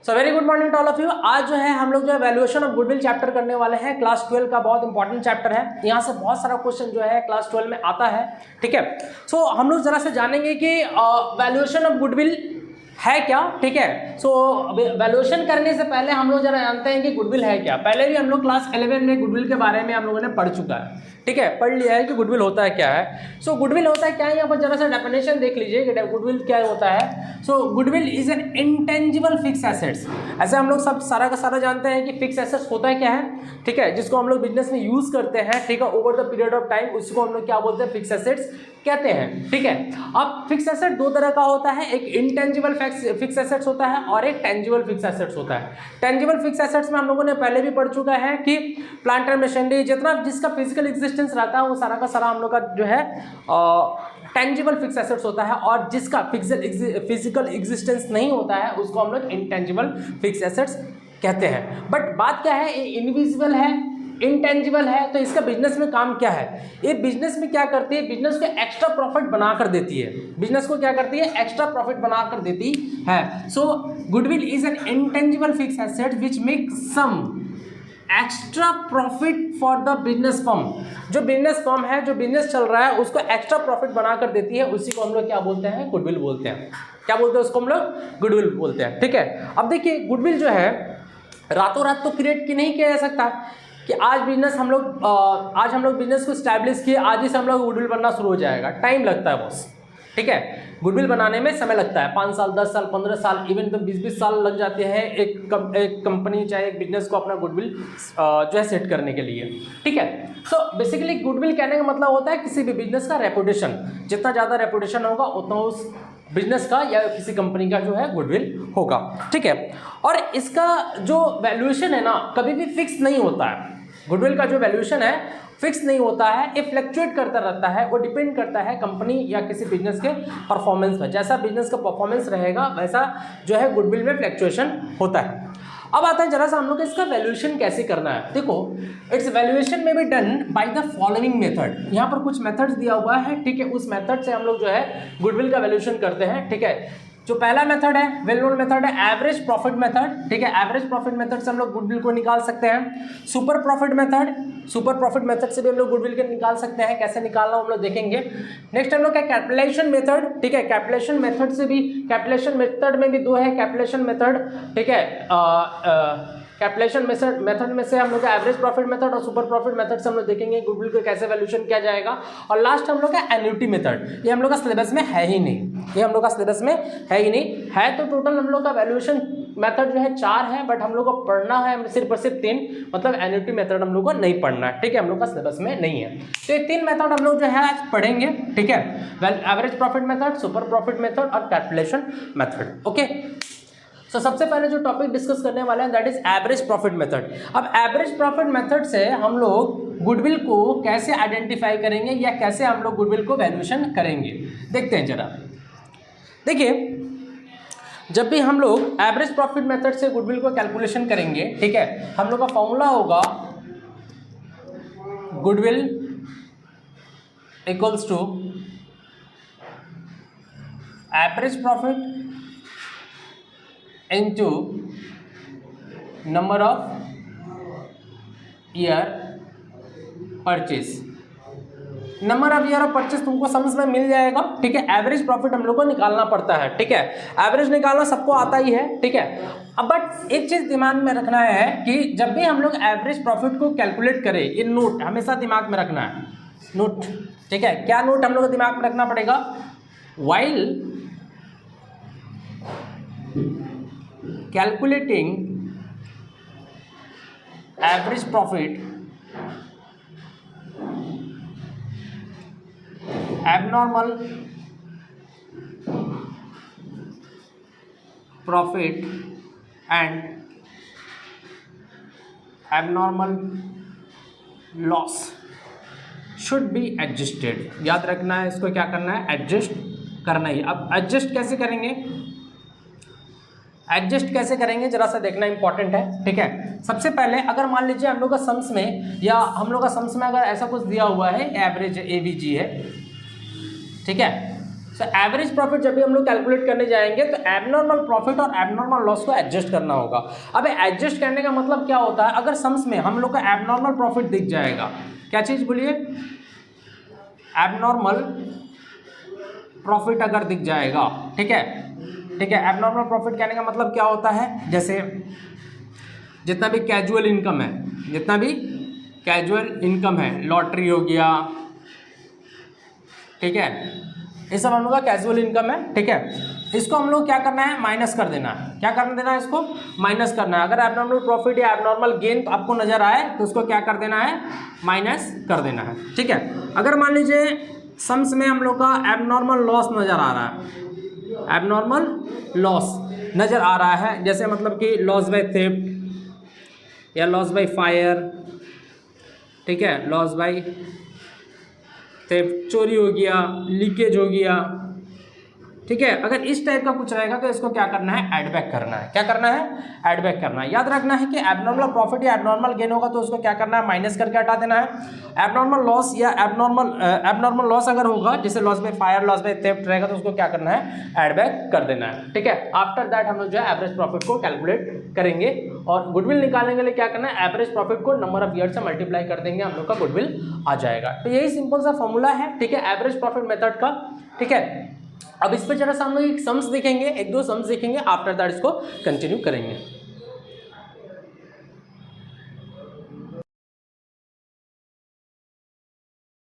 So very good morning to all of you. आज जो है हम लोग जो है वैल्यूएशन ऑफ गुडविल चैप्टर करने वाले हैं। क्लास 12 का बहुत इंपॉर्टेंट चैप्टर है। यहाँ से बहुत सारा क्वेश्चन जो है क्लास 12 में आता है। ठीक है, सो हम लोग जरा से जानेंगे कि वैल्यूएशन ऑफ गुडविल है क्या। ठीक है, सो वैल्यूएशन करने से पहले हम लोग जरा जानते हैं कि गुडविल है क्या। पहले भी हम लोग क्लास 11 में गुडविल के बारे में हम लोगों ने पढ़ चुका है। ठीक है, पढ़ लिया है कि गुडविल होता है क्या है। सो गुडविल होता है क्या है, यहाँ पर जरा सा डेफिनेशन देख लीजिए कि गुडविल क्या होता है। So goodwill is an intangible fix assets. ऐसे हम लोग सब सारा का सारा जानते हैं कि फिक्स एसेट्स होता है क्या है। ठीक है, जिसको हम लोग बिजनेस में यूज करते हैं। ठीक है, over the period of time उसको हम लोग क्या बोलते हैं, फिक्स एसेट्स कहते हैं। ठीक है, अब फिक्स एसेट दो तरह का होता है, एक इंटेंजिबल फिक्स एसेट्स होता है और एक टेंजिबल फिक्स एसेट्स होता है। टेंजिबल फिक्स एसेट्स में हम लोगों ने पहले भी पढ़ चुका है कि प्लांट एंड मशीनरी जितना जिसका फिजिकल एग्जिस्टेंस रहता है वो सारा का सारा हम लोग का जो है टेंजिबल फिक्स एसेट्स होता है, और जिसका फिजिकल एग्जिस्टेंस नहीं होता है उसको हम लोग इंटेंजिबल फिक्स एसेट्स कहते हैं। बट बात क्या है, ये इनविजिबल है, इंटेंजिबल है, तो इसका बिजनेस में काम क्या है। ये बिजनेस में क्या करती है, बिजनेस को एक्स्ट्रा प्रॉफिट बनाकर देती है। बिजनेस को क्या करती है, एक्स्ट्रा प्रॉफिट बनाकर देती है। So goodwill is an intangible fix asset which makes some extra profit for the business firm. जो बिजनेस फर्म है, जो बिजनेस चल रहा है, उसको एक्स्ट्रा प्रॉफिट बनाकर देती है, उसी को हम लोग क्या बोलते हैं, गुडविल बोलते हैं। क्या बोलते हैं उसको हम लोग, गुडविल बोलते हैं। ठीक है, अब देखिए गुडविल जो है रातों रात तो क्रिएट नहीं किया जा सकता कि आज हम लोग बिजनेस को स्टैब्लिश किए, आज ही से हम लोग गुडविल बनना शुरू हो जाएगा। टाइम लगता है बॉस। ठीक है, गुडविल बनाने में समय लगता है, 5 साल 10 साल 15 साल इवन तो 20-20 साल लग जाते हैं एक कंपनी चाहे एक बिजनेस को अपना गुडविल जो है सेट करने के लिए। ठीक है, सो बेसिकली गुडविल कहने का मतलब होता है किसी भी बिजनेस का रेपुटेशन। जितना ज़्यादा रेपुटेशन होगा उतना उस बिजनेस का या किसी कंपनी का जो है गुडविल होगा। ठीक है, और इसका जो वैल्यूएशन है ना कभी भी फिक्स नहीं होता है। गुडविल का जो वैल्यूएशन है फिक्स नहीं होता है, ये फ्लक्चुएट करता रहता है। वो डिपेंड करता है कंपनी या किसी बिजनेस के परफॉर्मेंस पर। जैसा बिजनेस का परफॉर्मेंस रहेगा वैसा जो है गुडविल में फ्लक्चुएशन होता है। अब आता है जरा सा हम लोग इसका वैल्यूएशन कैसे करना है। देखो, इट्स वैल्यूएशन में be done by the following method. यहाँ पर कुछ मेथड्स दिया हुआ है। ठीक है, उस मेथड से हम लोग जो है गुडविल का वैल्यूएशन करते हैं। ठीक है, जो पहला मेथड है वेल नोन मेथड है एवरेज प्रॉफिट मेथड। ठीक है, एवरेज प्रॉफिट मेथड से हम लोग गुडविल को निकाल सकते हैं। सुपर प्रॉफिट मेथड से भी हम लोग गुडविल के निकाल सकते हैं। कैसे निकालना हम लोग देखेंगे। नेक्स्ट हम लोग का कैलकुलेशन मेथड। ठीक है, कैलकुलेशन मेथड से भी, कैलकुलेशन मेथड में भी दो है कैलकुलेशन मेथड। ठीक है, कैलकुलेशन मेथड में से हम लोग का एवरेज प्रॉफिट मेथड और सुपर प्रॉफिट मेथड से हम लोग देखेंगे गुडविल को कैसे वैल्यूएशन किया जाएगा। और लास्ट हम लोग का एन्युटी मेथड, ये हम लोग का सिलेबस में है ही नहीं, ये हम लोग का सिलेबस में है ही नहीं है। तो टोटल हम लोग का वैल्यूएशन मेथड जो है 4 है, बट हम लोग को पढ़ना है सिर्फ और सिर्फ 3, मतलब एन्युटी मेथड हम लोग को नहीं पढ़ना है। ठीक है, हम लोग का सिलेबस में नहीं है। तो ये 3 मेथड हम लोग जो है आज पढ़ेंगे। ठीक है, average profit method, super profit method और कैलकुलेशन मेथड। ओके, तो सबसे पहले जो टॉपिक डिस्कस करने वाले हैं that is average profit method. अब एवरेज प्रॉफिट मेथड से हम लोग गुडविल को कैसे आइडेंटिफाई करेंगे या कैसे हम लोग गुडविल को वैल्यूएशन करेंगे, देखते हैं जरा। देखिए, जब भी हम लोग एवरेज प्रॉफिट मेथड से गुडविल को कैलकुलेशन करेंगे, ठीक है, हम लोग का फॉर्मूला होगा goodwill equals to average profit into number of year purchase। Number of year of purchase तुमको समझ में मिल जाएगा। ठीक है, एवरेज प्रॉफिट हम लोग को निकालना पड़ता है। ठीक है, एवरेज निकालना सबको आता ही है। ठीक है, अब बट एक चीज दिमाग में रखना है कि जब भी हम लोग एवरेज प्रॉफिट को कैलकुलेट करें, ये नोट हमेशा दिमाग में रखना है। नोट, ठीक है, क्या नोट हम लोग को दिमाग में रखना पड़ेगा, while calculating average profit, abnormal profit and abnormal loss should be adjusted। याद रखना है, इसको क्या करना है, एडजस्ट करना ही। अब एडजस्ट कैसे करेंगे, एडजस्ट कैसे करेंगे जरा सा देखना इंपॉर्टेंट है। ठीक है, सबसे पहले अगर मान लीजिए हम लोग का सम्स में या हम लोग का सम्स में अगर ऐसा कुछ दिया हुआ है एवरेज एवीजी है, ठीक है, सो एवरेज प्रॉफिट जब भी हम लोग कैलकुलेट करने जाएंगे तो एबनॉर्मल प्रॉफिट और एबनॉर्मल लॉस को एडजस्ट करना होगा। अब एडजस्ट करने का मतलब क्या होता है, अगर सम्स में हम लोग को एबनॉर्मल प्रॉफिट दिख जाएगा, क्या चीज़ बोलिए, एबनॉर्मल प्रॉफिट अगर दिख जाएगा, ठीक है, ठीक है। एबनॉर्मल प्रॉफिट कहने का मतलब क्या होता है, जैसे जितना भी कैजुअल इनकम है, जितना भी कैजुअल इनकम है, लॉटरी हो गया, ठीक है, ये सब हम लोग का कैजुअल इनकम है, ठीक है। इसको हम लोग क्या करना है, माइनस कर देना है। क्या कर देना है, इसको माइनस करना है। अगर एबनॉर्मल प्रॉफिट या एबनॉर्मल गेन आपको नजर आए तो उसको क्या कर देना है, माइनस कर देना है, ठीक है। अगर मान लीजिए सम्स में हम लोग का एबनॉर्मल लॉस नजर आ रहा है, एबनॉर्मल लॉस नजर आ रहा है, जैसे मतलब कि लॉस बाय थेफ्ट या लॉस बाय फायर, ठीक है, लॉस बाय थेफ्ट, चोरी हो गया, लीकेज हो गया, ठीक है। अगर इस टाइप का कुछ रहेगा तो इसको क्या करना है, ऐड बैक करना है। क्या करना है, ऐड बैक करना है। याद रखना है कि एबनॉर्मल प्रॉफिट या एबनॉर्मल गेन होगा तो उसको क्या करना है, माइनस करके हटा देना है। एबनॉर्मल लॉस या एबनॉर्मल लॉस अगर होगा, जैसे loss by fire, loss by theft रहेगा तो उसको क्या करना है, ऐड बैक कर देना है, ठीक है। आफ्टर दैट हम लोग जो है एवरेज प्रॉफिट को कैलकुलेट करेंगे और गुडविल निकालने के लिए क्या करना है, एवरेज प्रॉफिट को नंबर ऑफ ईयर से मल्टीप्लाई कर देंगे, हम लोग का गुडविल आ जाएगा। तो यही सिंपल सा फॉर्मूला है, ठीक है, एवरेज प्रॉफिट मेथड का, ठीक है। अब इस पर जरा सा हम लोग एक सम्स देखेंगे, एक दो सम्स देखेंगे, आफ्टर दैट इसको कंटिन्यू करेंगे।